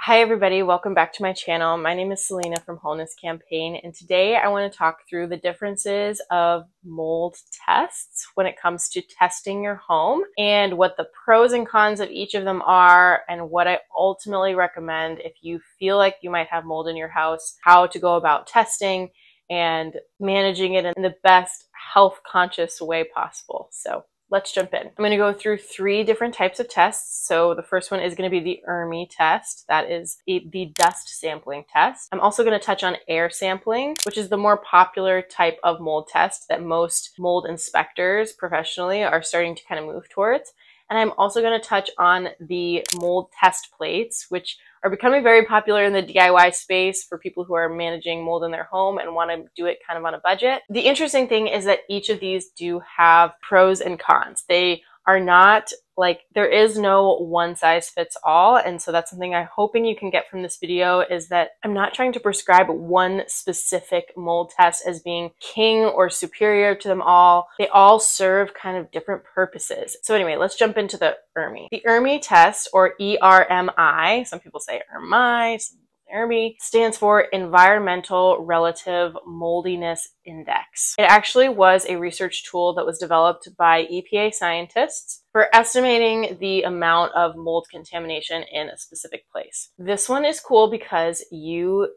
Hi everybody, welcome back to my channel. My name is Selena from Wholeness Campaign, and today I want to talk through the differences of mold tests when it comes to testing your home and what the pros and cons of each of them are and what I ultimately recommend if you feel like you might have mold in your house, how to go about testing and managing it in the best health conscious way possible. So let's jump in. I'm going to go through 3 different types of tests. So the first one is going to be the ERMI test. That is the dust sampling test. I'm also going to touch on air sampling, which is the more popular type of mold test that most mold inspectors professionally are starting to kind of move towards. And I'm also going to touch on the mold test plates, which are becoming very popular in the DIY space for people who are managing mold in their home and want to do it kind of on a budget. The interesting thing is that each of these do have pros and cons. They are not like, there is no one size fits all. And so that's something I'm hoping you can get from this video, is that I'm not trying to prescribe one specific mold test as being king or superior to them all. They all serve kind of different purposes. So anyway, let's jump into the ERMI. The ERMI test, or ERMI, some people say ERMI, some ERMI, stands for Environmental Relative Moldiness Index. It actually was a research tool that was developed by EPA scientists for estimating the amount of mold contamination in a specific place. This one is cool because you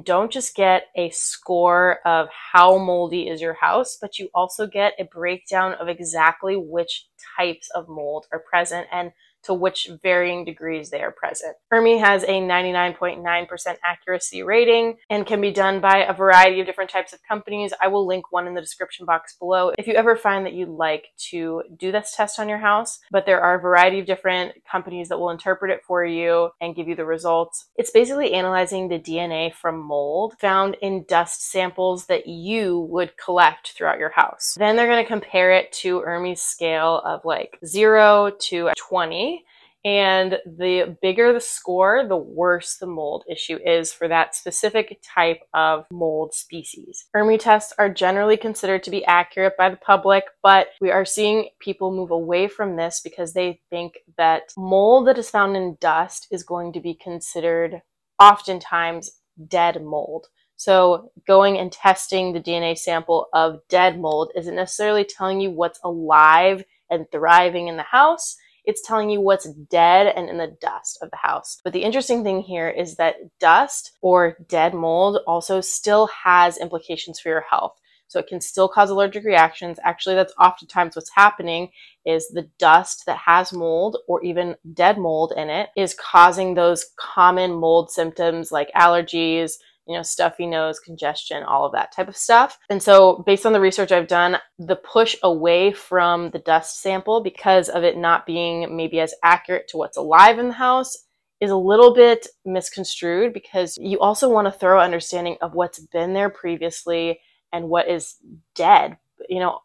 don't just get a score of how moldy is your house, but you also get a breakdown of exactly which types of mold are present and to which varying degrees they are present. ERMI has a 99.9% accuracy rating and can be done by a variety of different types of companies. I will link one in the description box below if you ever find that you'd like to do this test on your house, but there are a variety of different companies that will interpret it for you and give you the results. It's basically analyzing the DNA from mold found in dust samples that you would collect throughout your house. Then they're going to compare it to ERMI's scale of like 0 to 20. And the bigger the score, the worse the mold issue is for that specific type of mold species. ERMI tests are generally considered to be accurate by the public, but we are seeing people move away from this because they think that mold that is found in dust is going to be considered oftentimes dead mold. So going and testing the DNA sample of dead mold isn't necessarily telling you what's alive and thriving in the house. It's telling you what's dead and in the dust of the house. But the interesting thing here is that dust or dead mold also still has implications for your health. So it can still cause allergic reactions. Actually, that's oftentimes what's happening, is the dust that has mold or even dead mold in it is causing those common mold symptoms like allergies, stuffy nose, congestion, all of that type of stuff. And so based on the research I've done, the push away from the dust sample, because of it not being maybe as accurate to what's alive in the house, is a little bit misconstrued, because you also want a thorough understanding of what's been there previously and what is dead.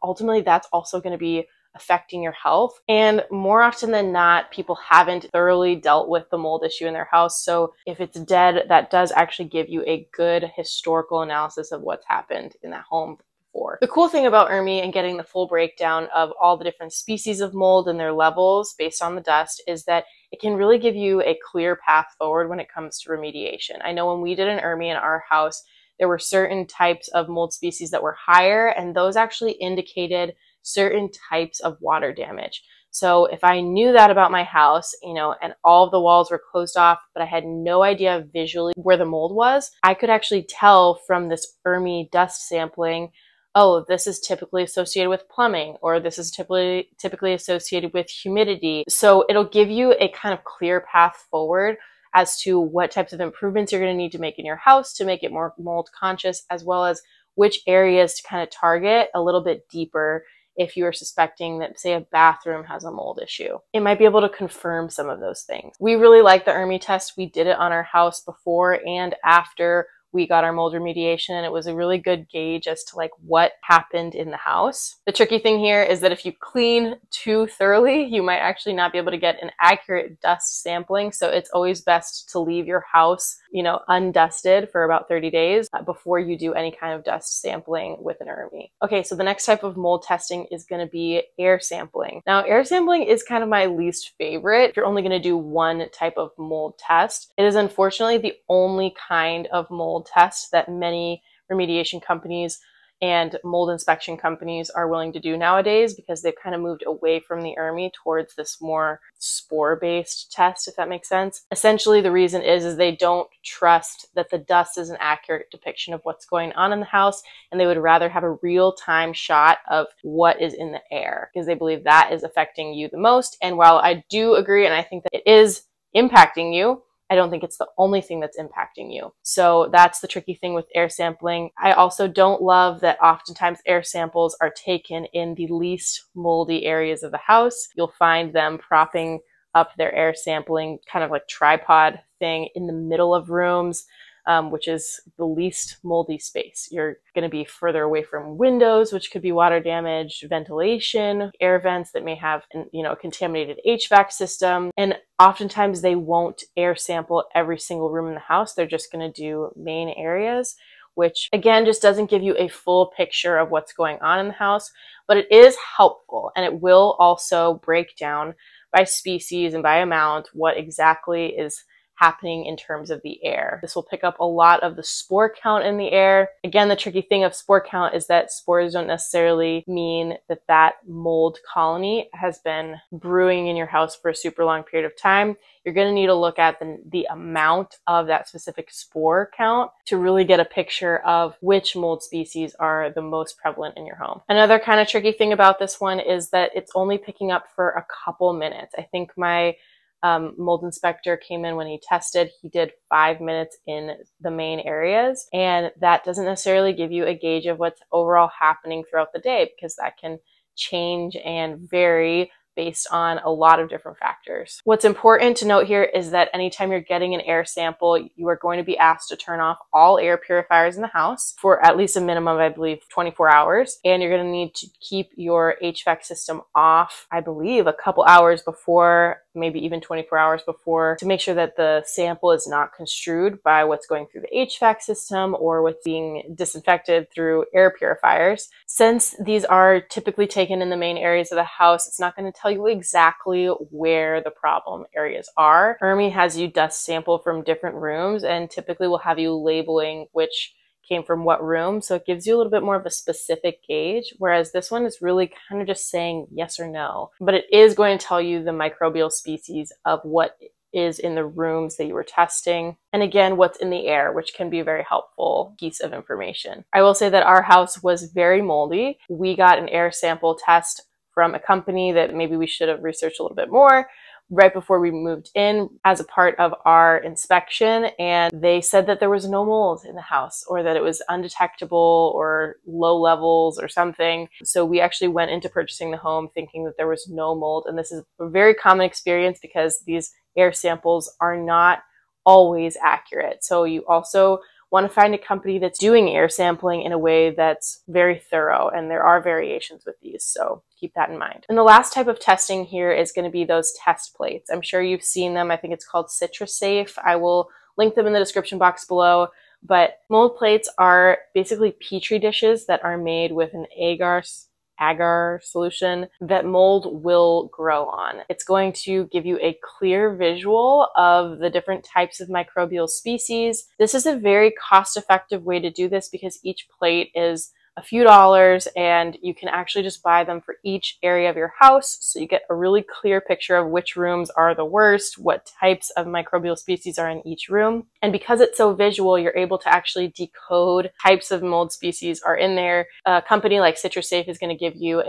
Ultimately that's also going to be affecting your health. And more often than not, people haven't thoroughly dealt with the mold issue in their house. So if it's dead, that does actually give you a good historical analysis of what's happened in that home before. The cool thing about ERMI and getting the full breakdown of all the different species of mold and their levels based on the dust is that it can really give you a clear path forward when it comes to remediation. I know when we did an ERMI in our house, there were certain types of mold species that were higher, and those actually indicated certain types of water damage. So if I knew that about my house, and all of the walls were closed off, but I had no idea visually where the mold was, I could actually tell from this ERMI dust sampling, oh, this is typically associated with plumbing, or this is typically associated with humidity. So it'll give you a kind of clear path forward as to what types of improvements you're going to need to make in your house to make it more mold conscious, as well as which areas to kind of target a little bit deeper if you are suspecting that, say, a bathroom has a mold issue. It might be able to confirm some of those things. We really like the ERMI test. We did it on our house before and after we got our mold remediation, and it was a really good gauge as to like what happened in the house. The tricky thing here is that if you clean too thoroughly, you might actually not be able to get an accurate dust sampling. So it's always best to leave your house, undusted for about 30 days before you do any kind of dust sampling with an ERMI. Okay, so the next type of mold testing is going to be air sampling. Now, air sampling is kind of my least favorite. If you're only going to do one type of mold test, it is unfortunately the only kind of mold test that many remediation companies and mold inspection companies are willing to do nowadays, because they've kind of moved away from the ERMI towards this more spore-based test, if that makes sense. Essentially, the reason is they don't trust that the dust is an accurate depiction of what's going on in the house, and they would rather have a real-time shot of what is in the air, because they believe that is affecting you the most. And while I do agree, and I think that it is impacting you, I don't think it's the only thing that's impacting you. So that's the tricky thing with air sampling. I also don't love that oftentimes air samples are taken in the least moldy areas of the house. You'll find them propping up their air sampling kind of like tripod thing in the middle of rooms, which is the least moldy space. You're going to be further away from windows, which could be water damage, ventilation, air vents that may have a contaminated HVAC system. And oftentimes they won't air sample every single room in the house. They're just going to do main areas, which again just doesn't give you a full picture of what's going on in the house, but it is helpful, and it will also break down by species and by amount what exactly is happening in terms of the air. This will pick up a lot of the spore count in the air. Again, the tricky thing of spore count is that spores don't necessarily mean that that mold colony has been brewing in your house for a super long period of time. You're going to need to look at the amount of that specific spore count to really get a picture of which mold species are the most prevalent in your home. Another kind of tricky thing about this one is that it's only picking up for a couple minutes. I think my mold inspector came in when he tested. He did 5 minutes in the main areas, and that doesn't necessarily give you a gauge of what's overall happening throughout the day, because that can change and vary based on a lot of different factors. What's important to note here is that anytime you're getting an air sample, you are going to be asked to turn off all air purifiers in the house for at least a minimum, I believe, 24 hours. And you're going to need to keep your HVAC system off, I believe, a couple hours before, maybe even 24 hours before, to make sure that the sample is not construed by what's going through the HVAC system or what's being disinfected through air purifiers. Since these are typically taken in the main areas of the house, it's not going to tell you exactly where the problem areas are. ERMI has you dust sample from different rooms, and typically will have you labeling which came from what room, so it gives you a little bit more of a specific gauge, whereas this one is really kind of just saying yes or no. But it is going to tell you the microbial species of what is in the rooms that you were testing, and again, what's in the air, which can be a very helpful piece of information. I will say that our house was very moldy. We got an air sample test from a company that maybe we should have researched a little bit more right before we moved in as a part of our inspection, and they said that there was no mold in the house, or that it was undetectable or low levels or something. So we actually went into purchasing the home thinking that there was no mold, and this is a very common experience because these air samples are not always accurate. So you also want to find a company that's doing air sampling in a way that's very thorough, and there are variations with these, so keep that in mind. And the last type of testing here is going to be those test plates. I'm sure you've seen them. I think it's called CitraSafe. I will link them in the description box below. But mold plates are basically petri dishes that are made with an agar solution that mold will grow on. It's going to give you a clear visual of the different types of microbial species. This is a very cost-effective way to do this because each plate is a few dollars, and you can actually just buy them for each area of your house, so you get a really clear picture of which rooms are the worst, what types of microbial species are in each room. And because it's so visual, you're able to actually decode types of mold species are in there. A company like CitraSafe is going to give you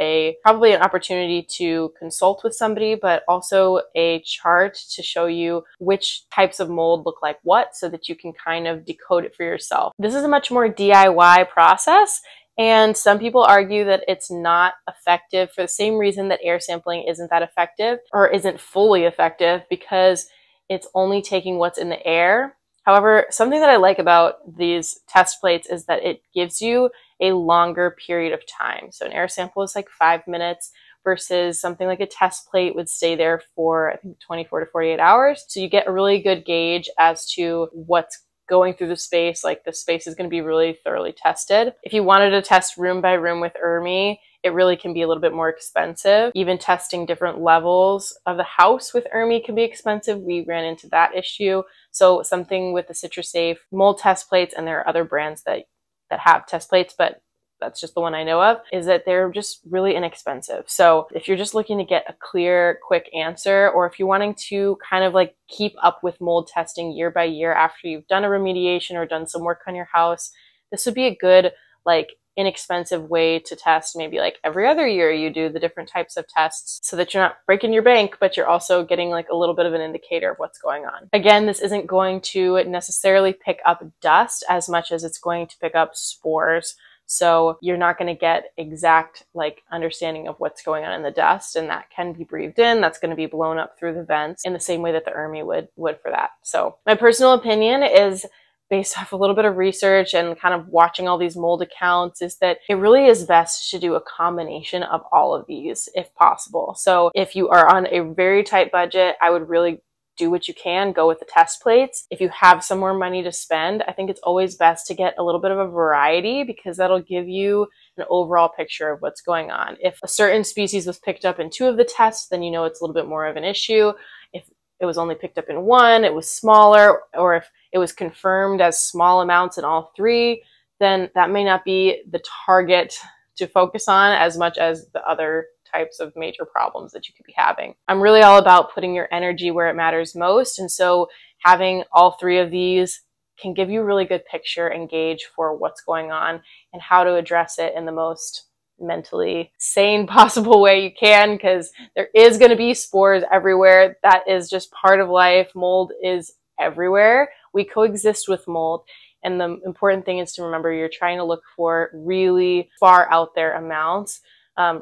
probably an opportunity to consult with somebody, but also a chart to show you which types of mold look like what, so that you can kind of decode it for yourself. This is a much more DIY process, and some people argue that it's not effective for the same reason that air sampling isn't that effective or isn't fully effective, because it's only taking what's in the air. However, something that I like about these test plates is that it gives you a longer period of time. So an air sample is like 5 minutes versus something like a test plate would stay there for, I think, 24 to 48 hours. So you get a really good gauge as to what's going through the space. Like the space is going to be really thoroughly tested. If you wanted to test room by room with ERMI, it really can be a little bit more expensive. Even testing different levels of the house with ERMI can be expensive. We ran into that issue. So something with the CitraSafe mold test plates, and there are other brands that have test plates, but that's just the one I know of, is that they're just really inexpensive. So if you're just looking to get a clear, quick answer, or if you're wanting to kind of like keep up with mold testing year by year after you've done a remediation or done some work on your house, this would be a good, like, inexpensive way to test. Maybe like every other year you do the different types of tests so that you're not breaking your bank, but you're also getting like a little bit of an indicator of what's going on. Again, this isn't going to necessarily pick up dust as much as it's going to pick up spores. So you're not going to get exact like understanding of what's going on in the dust, and that can be breathed in. That's going to be blown up through the vents in the same way that the ERMI would for that. So my personal opinion is, based off a little bit of research and kind of watching all these mold accounts, is that it really is best to do a combination of all of these if possible. So if you are on a very tight budget, I would really do what you can, go with the test plates. If you have some more money to spend, I think it's always best to get a little bit of a variety, because that'll give you an overall picture of what's going on. If a certain species was picked up in 2 of the tests, then you know it's a little bit more of an issue. If it was only picked up in 1, it was smaller, or if it was confirmed as small amounts in all 3, then that may not be the target to focus on as much as the other types of major problems that you could be having. I'm really all about putting your energy where it matters most, and so having all 3 of these can give you a really good picture and gauge for what's going on and how to address it in the most mentally sane possible way you can, because there is going to be spores everywhere. That is just part of life. Mold is everywhere. We coexist with mold. And the important thing is to remember you're trying to look for really far out there amounts,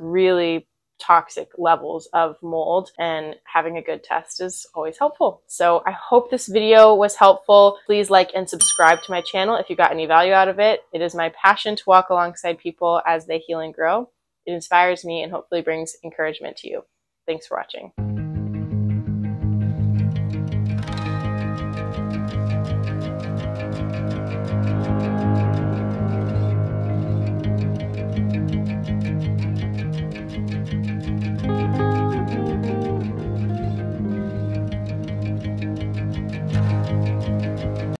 really toxic levels of mold, and having a good test is always helpful. So I hope this video was helpful. Please like and subscribe to my channel if you got any value out of it. It is my passion to walk alongside people as they heal and grow. It inspires me and hopefully brings encouragement to you. Thanks for watching.